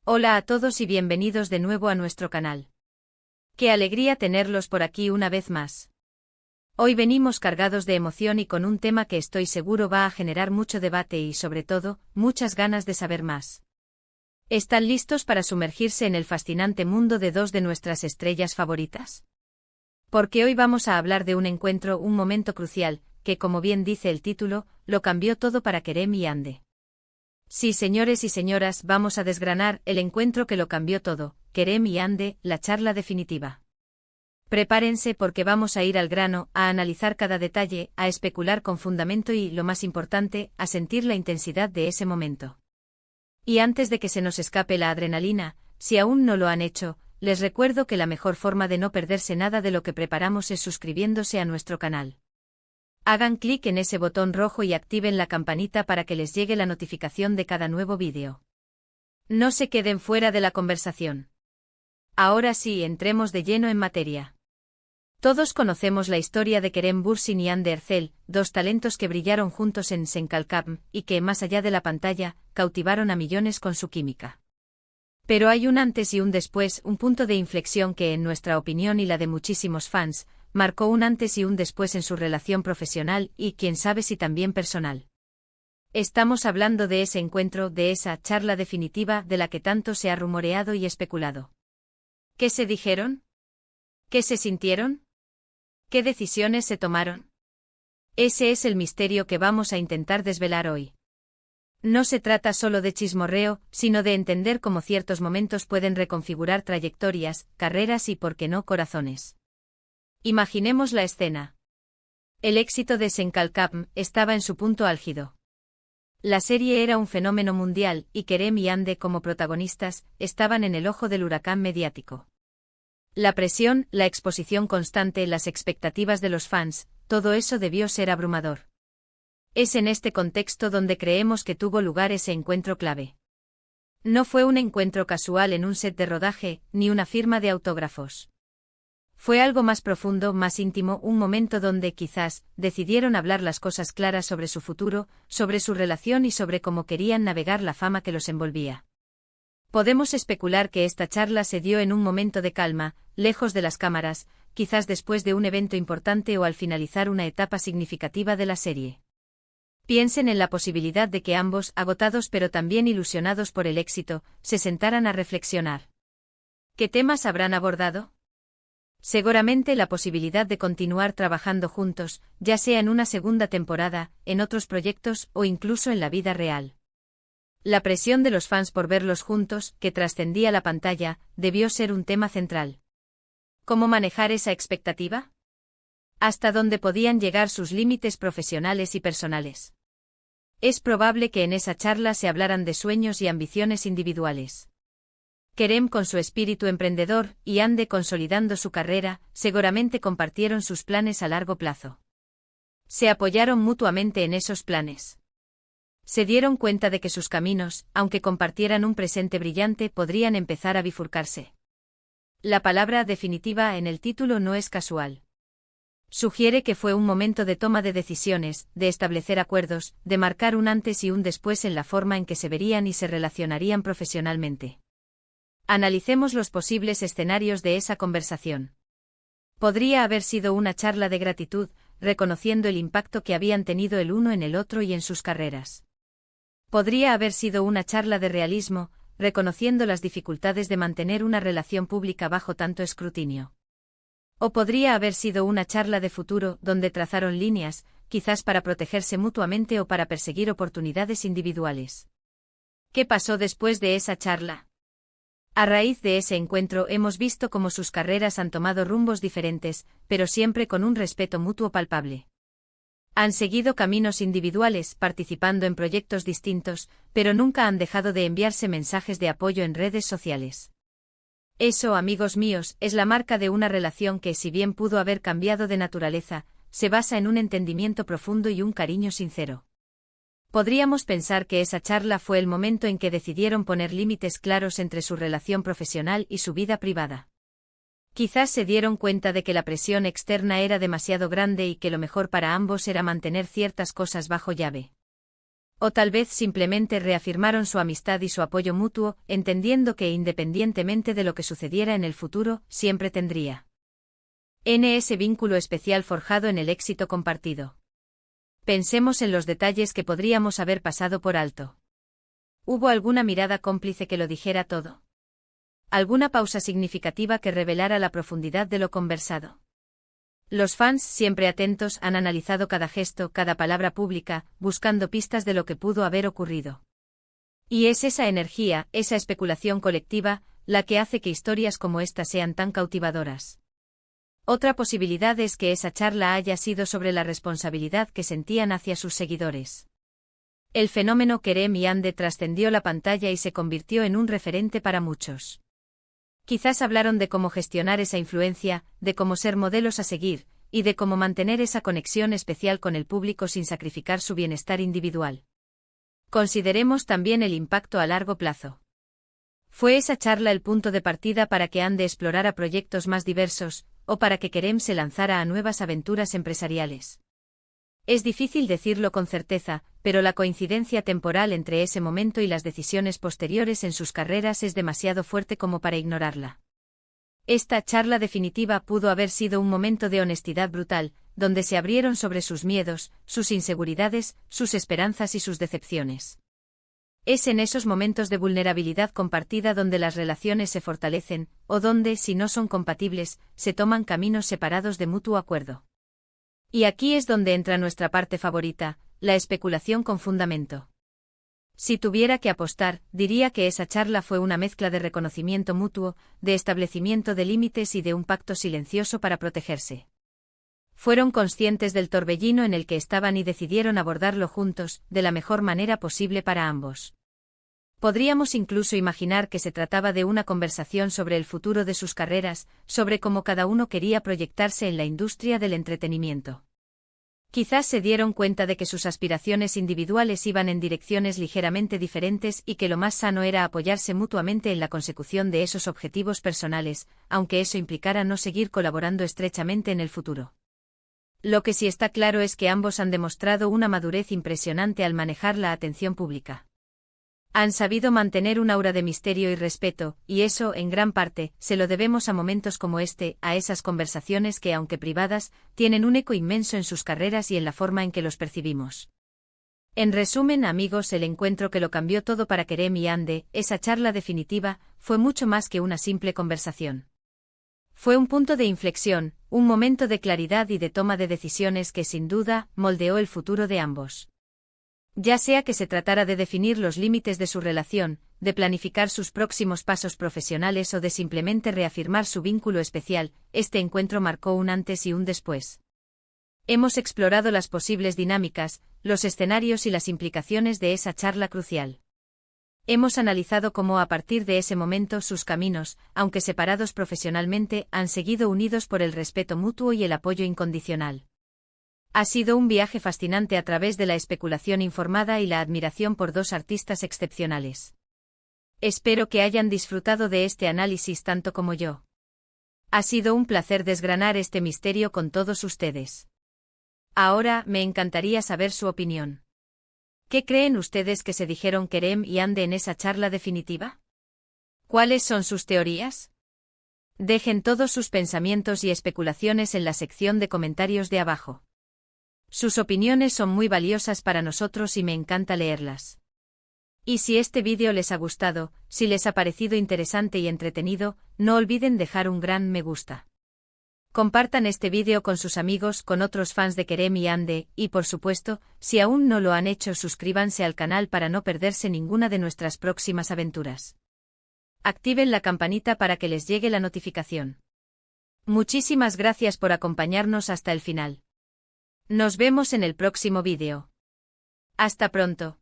Hola a todos y bienvenidos de nuevo a nuestro canal. Qué alegría tenerlos por aquí una vez más. Hoy venimos cargados de emoción y con un tema que estoy seguro va a generar mucho debate y, sobre todo, muchas ganas de saber más. ¿Están listos para sumergirse en el fascinante mundo de dos de nuestras estrellas favoritas? Porque hoy vamos a hablar de un encuentro, un momento crucial, que, como bien dice el título, lo cambió todo para Kerem y Hande. Sí, señores y señoras, vamos a desgranar el encuentro que lo cambió todo, Kerem y Hande, la charla definitiva. Prepárense porque vamos a ir al grano, a analizar cada detalle, a especular con fundamento y, lo más importante, a sentir la intensidad de ese momento. Y antes de que se nos escape la adrenalina, si aún no lo han hecho, les recuerdo que la mejor forma de no perderse nada de lo que preparamos es suscribiéndose a nuestro canal. Hagan clic en ese botón rojo y activen la campanita para que les llegue la notificación de cada nuevo vídeo. No se queden fuera de la conversación. Ahora sí, entremos de lleno en materia. Todos conocemos la historia de Kerem Bürsin y Hande Erçel, dos talentos que brillaron juntos en Senkalkam y que, más allá de la pantalla, cautivaron a millones con su química. Pero hay un antes y un después, un punto de inflexión que, en nuestra opinión y la de muchísimos fans, marcó un antes y un después en su relación profesional y, quién sabe si también personal. Estamos hablando de ese encuentro, de esa charla definitiva de la que tanto se ha rumoreado y especulado. ¿Qué se dijeron? ¿Qué se sintieron? ¿Qué decisiones se tomaron? Ese es el misterio que vamos a intentar desvelar hoy. No se trata solo de chismorreo, sino de entender cómo ciertos momentos pueden reconfigurar trayectorias, carreras y, por qué no, corazones. Imaginemos la escena. El éxito de Senkalkam estaba en su punto álgido. La serie era un fenómeno mundial y Kerem y Hande, como protagonistas, estaban en el ojo del huracán mediático. La presión, la exposición constante, las expectativas de los fans, todo eso debió ser abrumador. Es en este contexto donde creemos que tuvo lugar ese encuentro clave. No fue un encuentro casual en un set de rodaje, ni una firma de autógrafos. Fue algo más profundo, más íntimo, un momento donde, quizás, decidieron hablar las cosas claras sobre su futuro, sobre su relación y sobre cómo querían navegar la fama que los envolvía. Podemos especular que esta charla se dio en un momento de calma, lejos de las cámaras, quizás después de un evento importante o al finalizar una etapa significativa de la serie. Piensen en la posibilidad de que ambos, agotados pero también ilusionados por el éxito, se sentaran a reflexionar. ¿Qué temas habrán abordado? Seguramente la posibilidad de continuar trabajando juntos, ya sea en una segunda temporada, en otros proyectos o incluso en la vida real. La presión de los fans por verlos juntos, que trascendía la pantalla, debió ser un tema central. ¿Cómo manejar esa expectativa? ¿Hasta dónde podían llegar sus límites profesionales y personales? Es probable que en esa charla se hablaran de sueños y ambiciones individuales. Kerem con su espíritu emprendedor y Hande consolidando su carrera, seguramente compartieron sus planes a largo plazo. Se apoyaron mutuamente en esos planes. Se dieron cuenta de que sus caminos, aunque compartieran un presente brillante, podrían empezar a bifurcarse. La palabra definitiva en el título no es casual. Sugiere que fue un momento de toma de decisiones, de establecer acuerdos, de marcar un antes y un después en la forma en que se verían y se relacionarían profesionalmente. Analicemos los posibles escenarios de esa conversación. Podría haber sido una charla de gratitud, reconociendo el impacto que habían tenido el uno en el otro y en sus carreras. Podría haber sido una charla de realismo, reconociendo las dificultades de mantener una relación pública bajo tanto escrutinio. O podría haber sido una charla de futuro, donde trazaron líneas, quizás para protegerse mutuamente o para perseguir oportunidades individuales. ¿Qué pasó después de esa charla? A raíz de ese encuentro hemos visto cómo sus carreras han tomado rumbos diferentes, pero siempre con un respeto mutuo palpable. Han seguido caminos individuales, participando en proyectos distintos, pero nunca han dejado de enviarse mensajes de apoyo en redes sociales. Eso, amigos míos, es la marca de una relación que, si bien pudo haber cambiado de naturaleza, se basa en un entendimiento profundo y un cariño sincero. Podríamos pensar que esa charla fue el momento en que decidieron poner límites claros entre su relación profesional y su vida privada. Quizás se dieron cuenta de que la presión externa era demasiado grande y que lo mejor para ambos era mantener ciertas cosas bajo llave. O tal vez simplemente reafirmaron su amistad y su apoyo mutuo, entendiendo que independientemente de lo que sucediera en el futuro, siempre tendría ese vínculo especial forjado en el éxito compartido. Pensemos en los detalles que podríamos haber pasado por alto. ¿Hubo alguna mirada cómplice que lo dijera todo? ¿Alguna pausa significativa que revelara la profundidad de lo conversado? Los fans, siempre atentos, han analizado cada gesto, cada palabra pública, buscando pistas de lo que pudo haber ocurrido. Y es esa energía, esa especulación colectiva, la que hace que historias como esta sean tan cautivadoras. Otra posibilidad es que esa charla haya sido sobre la responsabilidad que sentían hacia sus seguidores. El fenómeno Kerem y Ande trascendió la pantalla y se convirtió en un referente para muchos. Quizás hablaron de cómo gestionar esa influencia, de cómo ser modelos a seguir, y de cómo mantener esa conexión especial con el público sin sacrificar su bienestar individual. Consideremos también el impacto a largo plazo. ¿Fue esa charla el punto de partida para que Ande explorara proyectos más diversos, o para que Kerem se lanzara a nuevas aventuras empresariales? Es difícil decirlo con certeza, pero la coincidencia temporal entre ese momento y las decisiones posteriores en sus carreras es demasiado fuerte como para ignorarla. Esta charla definitiva pudo haber sido un momento de honestidad brutal, donde se abrieron sobre sus miedos, sus inseguridades, sus esperanzas y sus decepciones. Es en esos momentos de vulnerabilidad compartida donde las relaciones se fortalecen, o donde, si no son compatibles, se toman caminos separados de mutuo acuerdo. Y aquí es donde entra nuestra parte favorita, la especulación con fundamento. Si tuviera que apostar, diría que esa charla fue una mezcla de reconocimiento mutuo, de establecimiento de límites y de un pacto silencioso para protegerse. Fueron conscientes del torbellino en el que estaban y decidieron abordarlo juntos, de la mejor manera posible para ambos. Podríamos incluso imaginar que se trataba de una conversación sobre el futuro de sus carreras, sobre cómo cada uno quería proyectarse en la industria del entretenimiento. Quizás se dieron cuenta de que sus aspiraciones individuales iban en direcciones ligeramente diferentes y que lo más sano era apoyarse mutuamente en la consecución de esos objetivos personales, aunque eso implicara no seguir colaborando estrechamente en el futuro. Lo que sí está claro es que ambos han demostrado una madurez impresionante al manejar la atención pública. Han sabido mantener un aura de misterio y respeto, y eso, en gran parte, se lo debemos a momentos como este, a esas conversaciones que, aunque privadas, tienen un eco inmenso en sus carreras y en la forma en que los percibimos. En resumen, amigos, el encuentro que lo cambió todo para Kerem y Ande, esa charla definitiva, fue mucho más que una simple conversación. Fue un punto de inflexión, un momento de claridad y de toma de decisiones que, sin duda, moldeó el futuro de ambos. Ya sea que se tratara de definir los límites de su relación, de planificar sus próximos pasos profesionales o de simplemente reafirmar su vínculo especial, este encuentro marcó un antes y un después. Hemos explorado las posibles dinámicas, los escenarios y las implicaciones de esa charla crucial. Hemos analizado cómo a partir de ese momento sus caminos, aunque separados profesionalmente, han seguido unidos por el respeto mutuo y el apoyo incondicional. Ha sido un viaje fascinante a través de la especulación informada y la admiración por dos artistas excepcionales. Espero que hayan disfrutado de este análisis tanto como yo. Ha sido un placer desgranar este misterio con todos ustedes. Ahora, me encantaría saber su opinión. ¿Qué creen ustedes que se dijeron Kerem y Ande en esa charla definitiva? ¿Cuáles son sus teorías? Dejen todos sus pensamientos y especulaciones en la sección de comentarios de abajo. Sus opiniones son muy valiosas para nosotros y me encanta leerlas. Y si este vídeo les ha gustado, si les ha parecido interesante y entretenido, no olviden dejar un gran me gusta. Compartan este vídeo con sus amigos, con otros fans de Kerem y Ande, y por supuesto, si aún no lo han hecho, suscríbanse al canal para no perderse ninguna de nuestras próximas aventuras. Activen la campanita para que les llegue la notificación. Muchísimas gracias por acompañarnos hasta el final. Nos vemos en el próximo vídeo. Hasta pronto.